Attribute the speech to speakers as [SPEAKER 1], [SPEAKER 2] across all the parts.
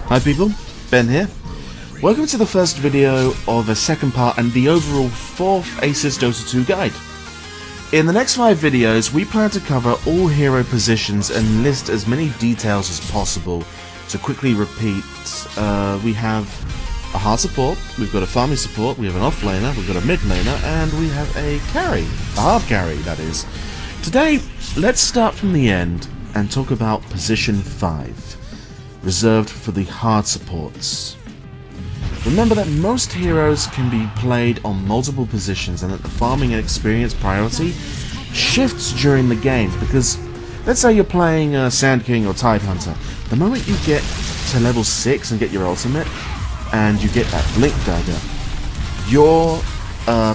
[SPEAKER 1] Hi people, Ben here. Welcome to the first video of a second part and the overall 4th Aces Dota 2 guide. In the next 5 videos, we plan to cover all hero positions and list as many details as possible. To quickly repeat, we have a hard support, we've got a farming support, we have an off laner, we've got a mid laner, and we have a carry. A hard carry, that is. Today, let's start from the end and talk about position 5. Reserved for the hard supports. Remember that most heroes can be played on multiple positions and that the farming and experience priority shifts during the game, because let's say you're playing Sand King or Tide Hunter. The moment you get to level 6 and get your ultimate and you get that Blink Dagger, your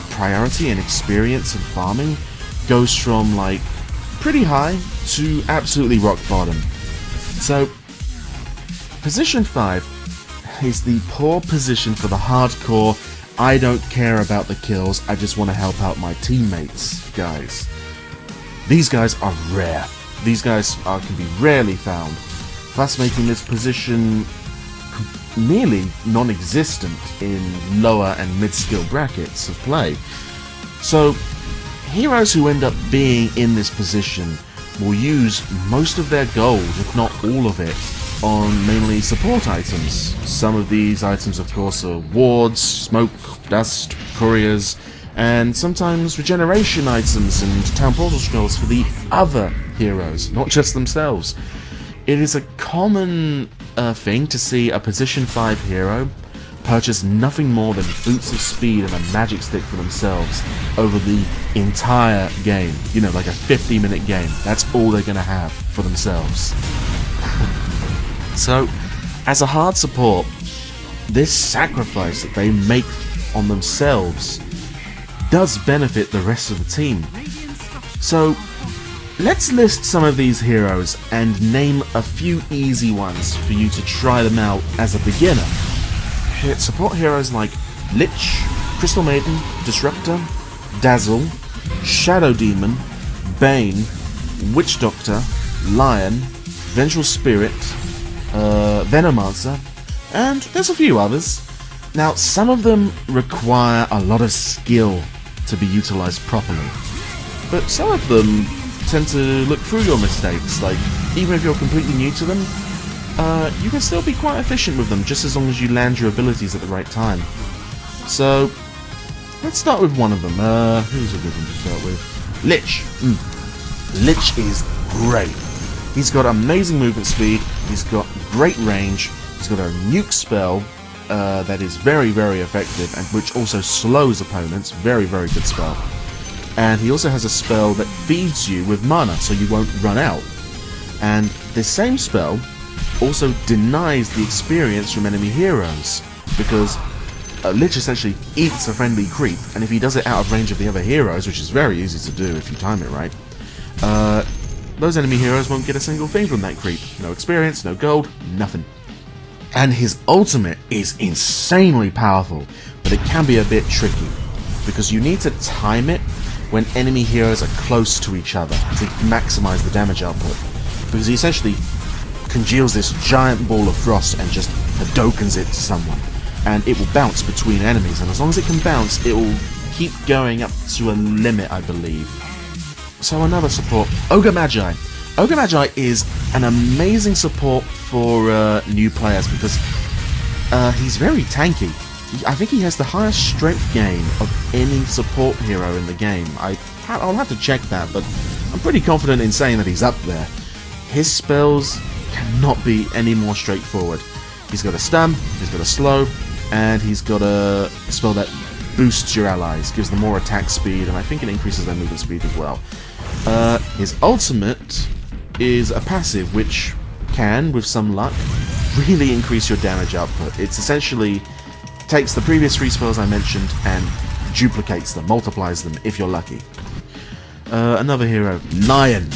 [SPEAKER 1] priority and experience and farming goes from like pretty high to absolutely rock bottom. So position 5 is the poor position for the hardcore, I don't care about the kills, I just want to help out my teammates guys. These guys are rare. These guys can be rarely found, thus making this position nearly non-existent in lower and mid-skill brackets of play. So heroes who end up being in this position will use most of their gold, if not all of it, on mainly support items. Some of these items of course are wards, smoke, dust, couriers, and sometimes regeneration items and town portal scrolls for the other heroes, not just themselves. It is a common thing to see a position 5 hero purchase nothing more than boots of speed and a magic stick for themselves over the entire game. You know, like a 50-minute game. That's all they're gonna have for themselves. So, as a hard support, this sacrifice that they make on themselves does benefit the rest of the team. So, let's list some of these heroes and name a few easy ones for you to try them out as a beginner. Support heroes like Lich, Crystal Maiden, Disruptor, Dazzle, Shadow Demon, Bane, Witch Doctor, Lion, Vengeful Spirit, Venomancer, and there's a few others. Now, some of them require a lot of skill to be utilized properly, but some of them tend to look through your mistakes. Like, even if you're completely new to them, you can still be quite efficient with them, just as long as you land your abilities at the right time. So, let's start with one of them. Who's a good one to start with? Lich. Lich is great. He's got amazing movement speed, he's got great range, he's got a nuke spell that is very, very effective and which also slows opponents. Very, very good spell. And he also has a spell that feeds you with mana so you won't run out. And this same spell also denies the experience from enemy heroes, because Lich essentially eats a friendly creep, and if he does it out of range of the other heroes, which is very easy to do if you time it right, those enemy heroes won't get a single thing from that creep. No experience, no gold, nothing. And his ultimate is insanely powerful, but it can be a bit tricky, because you need to time it when enemy heroes are close to each other to maximize the damage output, because he essentially congeals this giant ball of frost and just Hadokens it to someone, and it will bounce between enemies, and as long as it can bounce, it will keep going up to a limit, I believe. So another support, Ogre Magi. Ogre Magi is an amazing support for new players, because he's very tanky. I think he has the highest strength gain of any support hero in the game. I'll have to check that, but I'm pretty confident in saying that he's up there. His spells cannot be any more straightforward. He's got a stun, he's got a slow, and he's got a spell that boosts your allies, gives them more attack speed, and I think it increases their movement speed as well. His ultimate is a passive which can, with some luck, really increase your damage output. It's essentially takes the previous 3 spells I mentioned and duplicates them, multiplies them if you're lucky. Another hero, Lion.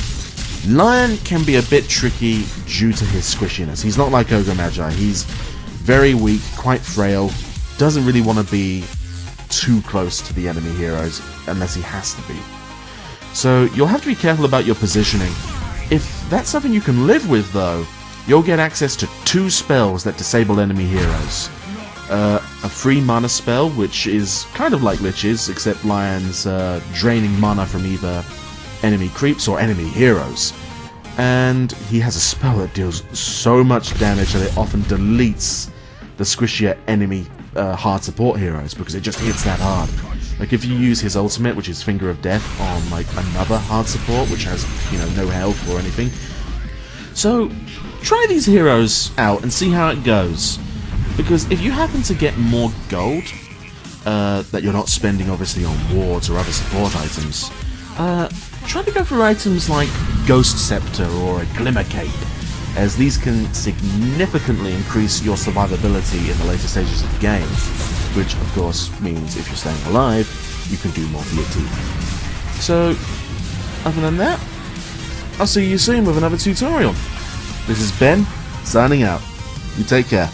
[SPEAKER 1] Lion can be a bit tricky due to his squishiness. He's not like Ogre Magi. He's very weak, quite frail, doesn't really want to be too close to the enemy heroes unless he has to be. So you'll have to be careful about your positioning. If that's something you can live with though, you'll get access to 2 spells that disable enemy heroes. A free mana spell, which is kind of like Lich's, except Lion's draining mana from either enemy creeps or enemy heroes. And he has a spell that deals so much damage that it often deletes the squishier enemy hard support heroes, because it just hits that hard. Like if you use his ultimate, which is Finger of Death, on like another hard support, which has, you know, no health or anything. So try these heroes out and see how it goes. Because if you happen to get more gold that you're not spending obviously on wards or other support items, try to go for items like Ghost Scepter or a Glimmer Cape, as these can significantly increase your survivability in the later stages of the game, which of course means if you're staying alive, you can do more for your team. So, other than that, I'll see you soon with another tutorial. This is Ben, signing out. You take care.